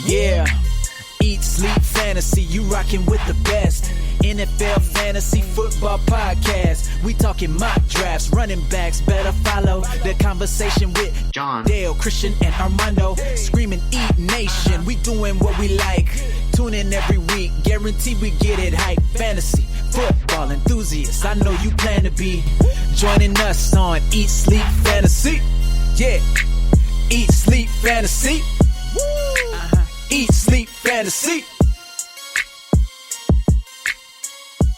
Yeah, eat, sleep, fantasy, you rockin' with the best. NFL Fantasy Football Podcast. We talking mock drafts, running backs, better follow the conversation with John, Dale, Christian, and Armando. Screaming Eat Nation, we doing what we like. Tune in every week, guarantee we get it hype. Fantasy, football enthusiasts, I know you plan to be joining us on Eat, Sleep, Fantasy. Yeah, Eat, Sleep, Fantasy. Eat, Sleep, Fantasy.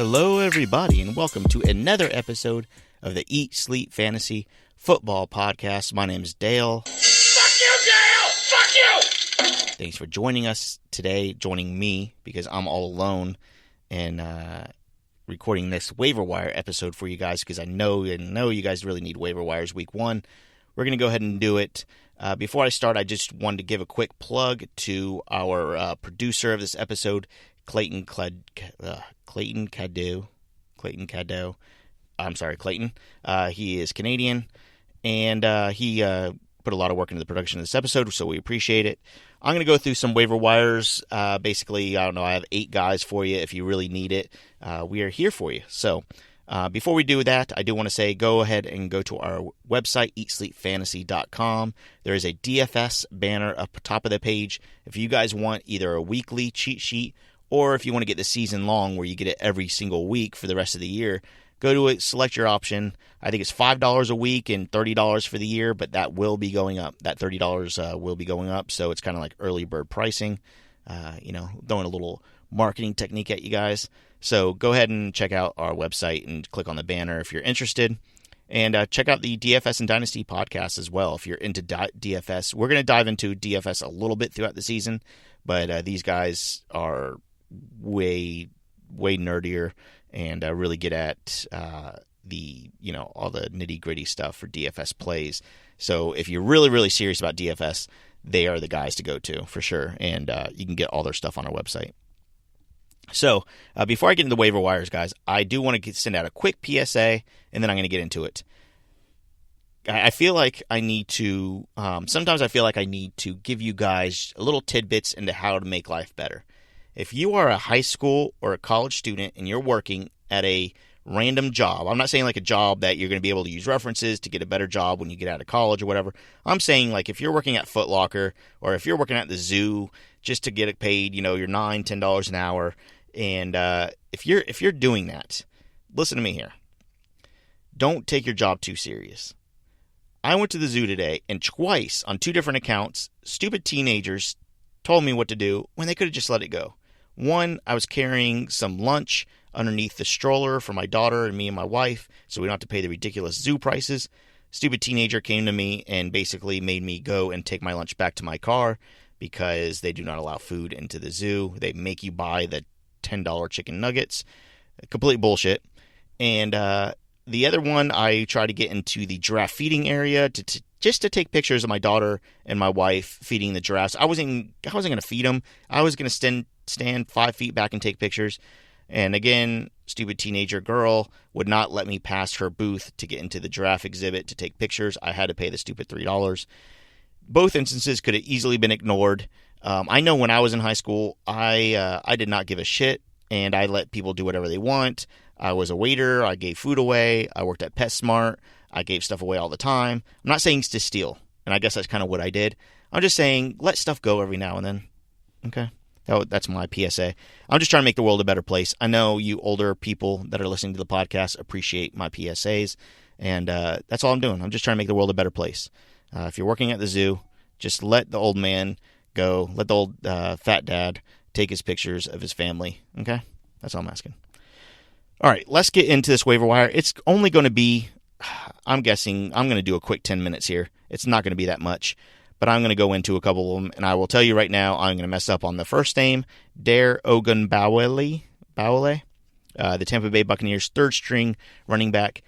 hello everybody, and welcome to another episode of the Eat, Sleep, Fantasy Football Podcast. My name is Dale. Fuck you, Dale! Fuck you! Thanks for joining us today, joining me, because I'm all alone, and recording this Waiver Wire episode for you guys, because I know you guys really need Waiver Wires week one. We're going to go ahead and do it. Before I start, I just wanted to give a quick plug to our producer of this episode, Clayton Cadeau. I'm sorry, Clayton. He is Canadian, and he put a lot of work into the production of this episode, so we appreciate it. I'm going to go through some waiver wires. Basically, I have 8 guys for you if you really need it. We are here for you. So before we do that, I do want to say go ahead and go to our website, eatsleepfantasy.com. There is a DFS banner up top of the page. If you guys want either a weekly cheat sheet or if you want to get the season long where you get it every single week for the rest of the year, go to it, select your option. I think it's $5 a week and $30 for the year, but that will be going up. That $30 will be going up, so it's kind of like early bird pricing. Throwing a little marketing technique at you guys. So go ahead and check out our website and click on the banner if you're interested. And check out the DFS and Dynasty podcast as well if you're into DFS. We're going to dive into DFS a little bit throughout the season, but these guys are way nerdier and really get at all the nitty-gritty stuff for DFS plays. So if you're really serious about DFS, they are the guys to go to for sure, and you can get all their stuff on our website. So before I get into the waiver wires, guys, I do want to send out a quick PSA, and then I'm going to get into it. I feel like I need to sometimes I feel like I need to give you guys a little tidbits into how to make life better. If you are a high school or a college student and you're working at a random job, I'm not saying like a job that you're going to be able to use references to get a better job when you get out of college or whatever. I'm saying like if you're working at Foot Locker or if you're working at the zoo just to get it paid, your $9, $10 an hour, and if you're doing that, listen to me here. Don't take your job too serious. I went to the zoo today, and twice on 2 different accounts, stupid teenagers told me what to do when they could have just let it go. One, I was carrying some lunch underneath the stroller for my daughter and me and my wife, so we don't have to pay the ridiculous zoo prices. Stupid teenager came to me and basically made me go and take my lunch back to my car because they do not allow food into the zoo. They make you buy the $10 chicken nuggets. Complete bullshit. And the other one, I tried to get into the giraffe feeding area just to take pictures of my daughter and my wife feeding the giraffes. I wasn't going to feed them. I was going to stand 5 feet back and take pictures. And again, stupid teenager girl would not let me past her booth to get into the giraffe exhibit to take pictures. I had to pay the stupid $3. Both instances could have easily been ignored. I know when I was in high school, I did not give a shit, and I let people do whatever they want. I was a waiter. I gave food away. I worked at PetSmart. I gave stuff away all the time. I'm not saying to steal, and I guess that's kind of what I did. I'm just saying let stuff go every now and then. Okay? That's my PSA. I'm just trying to make the world a better place. I know you older people that are listening to the podcast appreciate my PSAs, and that's all I'm doing. I'm just trying to make the world a better place. If you're working at the zoo, just let the old man go. Let the old fat dad take his pictures of his family. Okay? That's all I'm asking. All right, let's get into this waiver wire. It's only going to be, I'm guessing, I'm going to do a quick 10 minutes here. It's not going to be that much, but I'm going to go into a couple of them, and I will tell you right now, I'm going to mess up on the first name, Dare Ogunbowale, the Tampa Bay Buccaneers' third-string running back.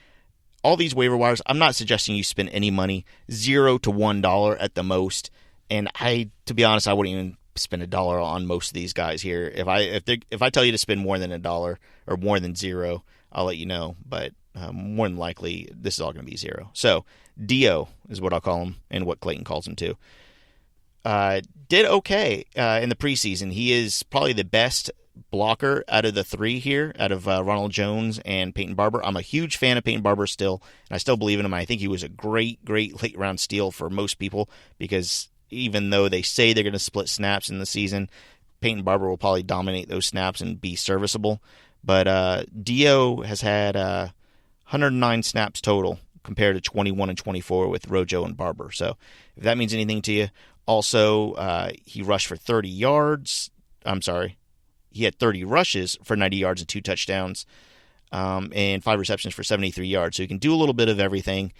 All these waiver wires, I'm not suggesting you spend any money, $0 to $1 at the most, and to be honest, I wouldn't even spend $1 on most of these guys here. If I tell you to spend more than $1 or more than $0, I'll let you know. But more than likely, this is all going to be $0. So Dio is what I'll call him, and what Clayton calls him too. did okay in the preseason. He is probably the best blocker out of the three here, out of Ronald Jones and Peyton Barber. I'm a huge fan of Peyton Barber still, and I still believe in him. I think he was a great late-round steal for most people, because even though they say they're going to split snaps in the season, Peyton Barber will probably dominate those snaps and be serviceable. But Dio has had 109 snaps total compared to 21 and 24 with Rojo and Barber. So if that means anything to you. Also, he rushed for 30 yards. I'm sorry. He had 30 rushes for 90 yards and 2 touchdowns, and 5 receptions for 73 yards. So he can do a little bit of everything.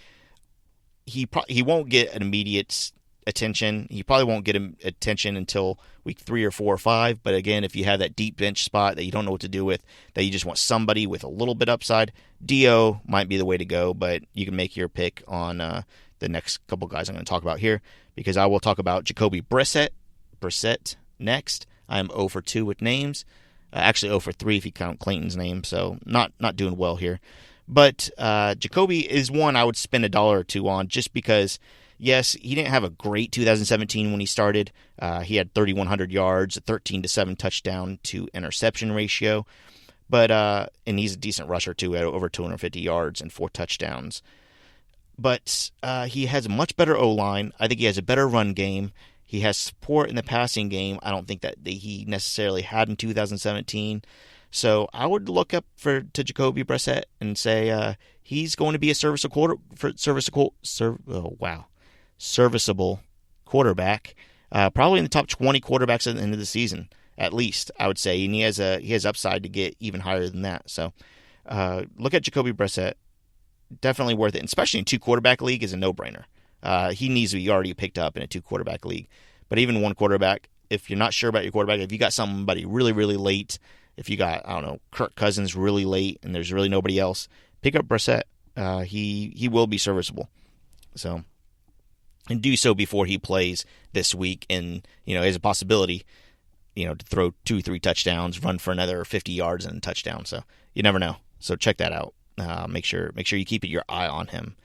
He won't get an immediate attention. He probably won't get attention until week 3 or 4 or 5. But again, if you have that deep bench spot that you don't know what to do with, that you just want somebody with a little bit upside, Dio might be the way to go. But you can make your pick on the next couple guys I'm going to talk about here, because I will talk about Jacoby Brissett next. I am 0 for 2 with names. Actually 0 for 3 if you count Clayton's name, so not doing well here. But Jacoby is one I would spend $1 or $2 on, just because, yes, he didn't have a great 2017 when he started. He had 3,100 yards, a 13-7 touchdown to interception ratio. But and he's a decent rusher too, at over 250 yards and 4 touchdowns. But he has a much better O-line. I think he has a better run game. He has support in the passing game. I don't think that he necessarily had in 2017. So I would look up to Jacoby Brissett and say he's going to be a serviceable quarterback, probably in the top 20 quarterbacks at the end of the season, at least, I would say. And he has upside to get even higher than that. So look at Jacoby Brissett. Definitely worth it, and especially in 2-quarterback league is a no-brainer. He needs to be already picked up in a 2-quarterback league. But even 1 quarterback, if you're not sure about your quarterback, if you got somebody really, really late, if you got, I don't know, Kirk Cousins really late and there's really nobody else, pick up Brissett. He will be serviceable. So, and do so before he plays this week, and has a possibility, to throw 2-3 touchdowns, run for another 50 yards and a touchdown. So you never know. So check that out. Make sure you keep your eye on him.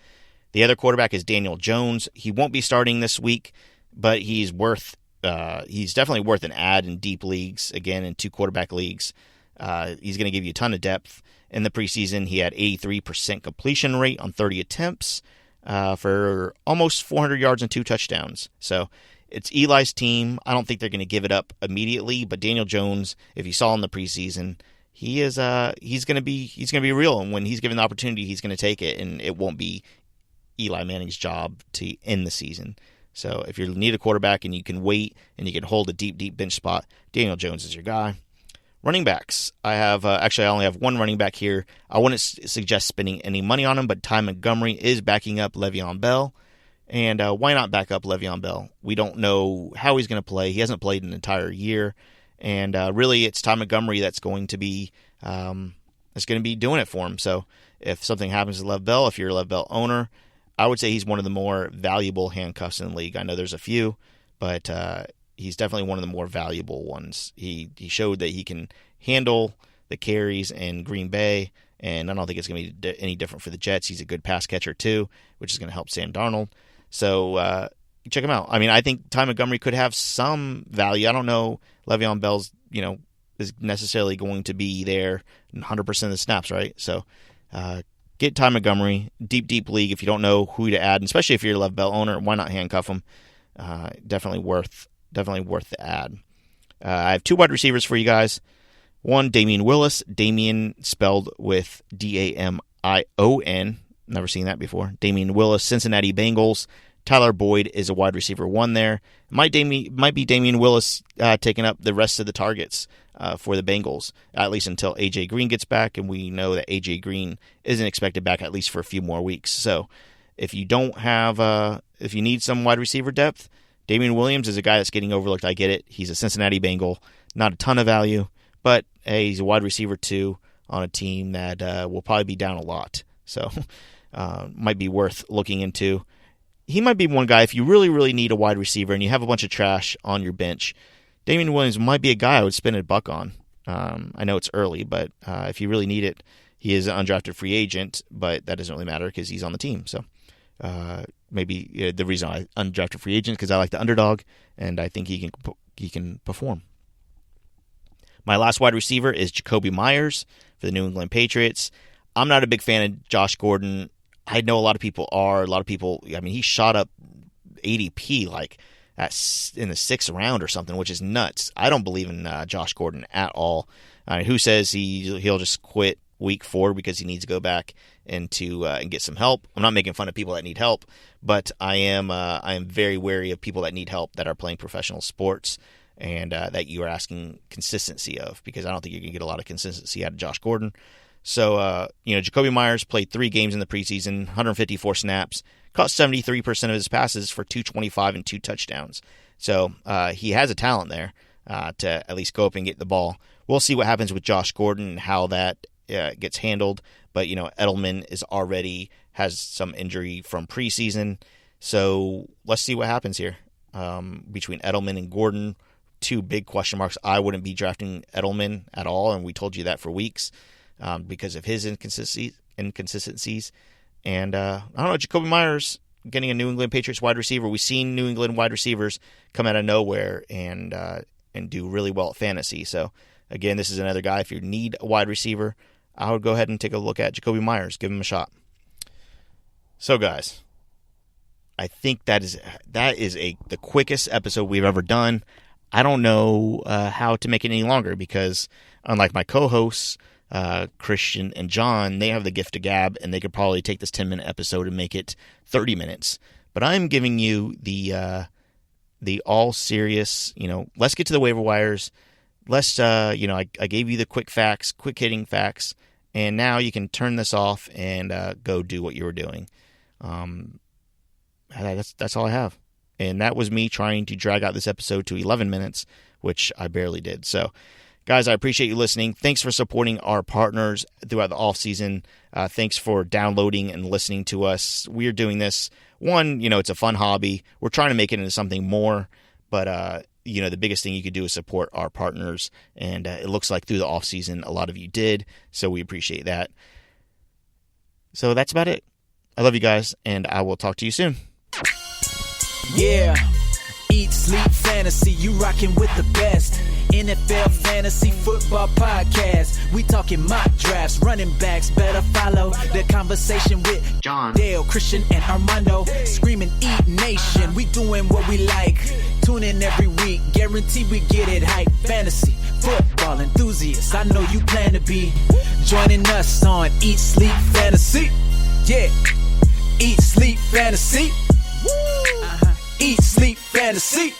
The other quarterback is Daniel Jones. He won't be starting this week, but he's definitely worth an add in deep leagues. Again, in 2-quarterback leagues, he's going to give you a ton of depth. In the preseason, he had 83% completion rate on 30 attempts for almost 400 yards and 2 touchdowns. So it's Eli's team. I don't think they're going to give it up immediately, but Daniel Jones, if you saw in the preseason, he's going to be real, and when he's given the opportunity, he's going to take it, and it won't be Eli Manning's job to end the season. So if you need a quarterback and you can wait and you can hold a deep bench spot, Daniel Jones is your guy. Running backs, I only have 1 running back here. I wouldn't suggest spending any money on him, but Ty Montgomery is backing up Le'Veon Bell, and why not back up Le'Veon Bell? We don't know how he's going to play. He hasn't played an entire year. And really, it's Ty Montgomery that's going to be doing it for him. So if something happens to Lev Bell, if you're a Lev Bell owner, I would say he's one of the more valuable handcuffs in the league. I know there's a few, but he's definitely one of the more valuable ones. He showed that he can handle the carries in Green Bay, and I don't think it's going to be any different for the Jets. He's a good pass catcher too, which is going to help Sam Darnold. So check him out. I mean, I think Ty Montgomery could have some value. I don't know Le'Veon Bell's, is necessarily going to be there 100% of the snaps, right? So get Ty Montgomery, deep league. If you don't know who to add, and especially if you're a Lev Bell owner, why not handcuff him? Definitely worth the add. I have 2 wide receivers for you guys. One, Damian Willis. Damian spelled with Damion. Never seen that before. Damian Willis, Cincinnati Bengals. Tyler Boyd is a wide receiver 1 there. Might be Damian Willis taking up the rest of the targets for the Bengals, at least until A.J. Green gets back, and we know that A.J. Green isn't expected back at least for a few more weeks. So if you need some wide receiver depth, Damian Williams is a guy that's getting overlooked. I get it. He's a Cincinnati Bengal. Not a ton of value, but hey, he's a wide receiver 2 on a team that will probably be down a lot. So might be worth looking into. He might be one guy, if you really, really need a wide receiver and you have a bunch of trash on your bench, Damian Williams might be a guy I would spend $1 on. I know it's early, but if you really need it, he is an undrafted free agent, but that doesn't really matter because he's on the team. So Maybe the reason I undrafted free agent because I like the underdog, and I think he can perform. My last wide receiver is Jacoby Myers for the New England Patriots. I'm not a big fan of Josh Gordon. I know a lot of people are. A lot of people, I mean, he shot up ADP like in the 6th round or something, which is nuts. I don't believe in Josh Gordon at all. Who says he'll just quit week 4 because he needs to go back and get some help? I'm not making fun of people that need help, but I am very wary of people that need help that are playing professional sports and that you are asking consistency of, because I don't think you're going to get a lot of consistency out of Josh Gordon. So, Jacoby Myers played 3 games in the preseason, 154 snaps, caught 73% of his passes for 225 and 2 touchdowns. So he has a talent there to at least go up and get the ball. We'll see what happens with Josh Gordon and how that gets handled. But, Edelman has some injury from preseason. So let's see what happens here. Between Edelman and Gordon, 2 big question marks. I wouldn't be drafting Edelman at all, and we told you that for weeks because of his inconsistencies. And I don't know, Jacoby Myers getting a New England Patriots wide receiver. We've seen New England wide receivers come out of nowhere and do really well at fantasy. So, again, this is another guy. If you need a wide receiver, I would go ahead and take a look at Jacoby Myers. Give him a shot. So, guys, I think that is the quickest episode we've ever done. I don't know how to make it any longer because, unlike my co-hosts, Christian and John, they have the gift of gab, and they could probably take this 10-minute episode and make it 30 minutes. But I'm giving you the all serious, let's get to the waiver wires. Let's, I gave you the quick hitting facts, and now you can turn this off and go do what you were doing. That's all I have. And that was me trying to drag out this episode to 11 minutes, which I barely did. So, guys, I appreciate you listening. Thanks for supporting our partners throughout the off-season. Thanks for downloading and listening to us. We're doing this. One, it's a fun hobby. We're trying to make it into something more. But, the biggest thing you could do is support our partners. And it looks like through the off-season, a lot of you did. So we appreciate that. So that's about it. I love you guys, and I will talk to you soon. Yeah, eat, sleep, fantasy, you rockin' with the best. NFL Fantasy Football Podcast. We talking mock drafts, running backs, better follow the conversation with John, Dale, Christian, and Armando. Screaming Eat Nation, we doing what we like. Tune in every week, guarantee we get it hype. Fantasy football enthusiasts, I know you plan to be joining us on Eat, Sleep, Fantasy. Yeah, Eat, Sleep, Fantasy. Eat, Sleep, Fantasy.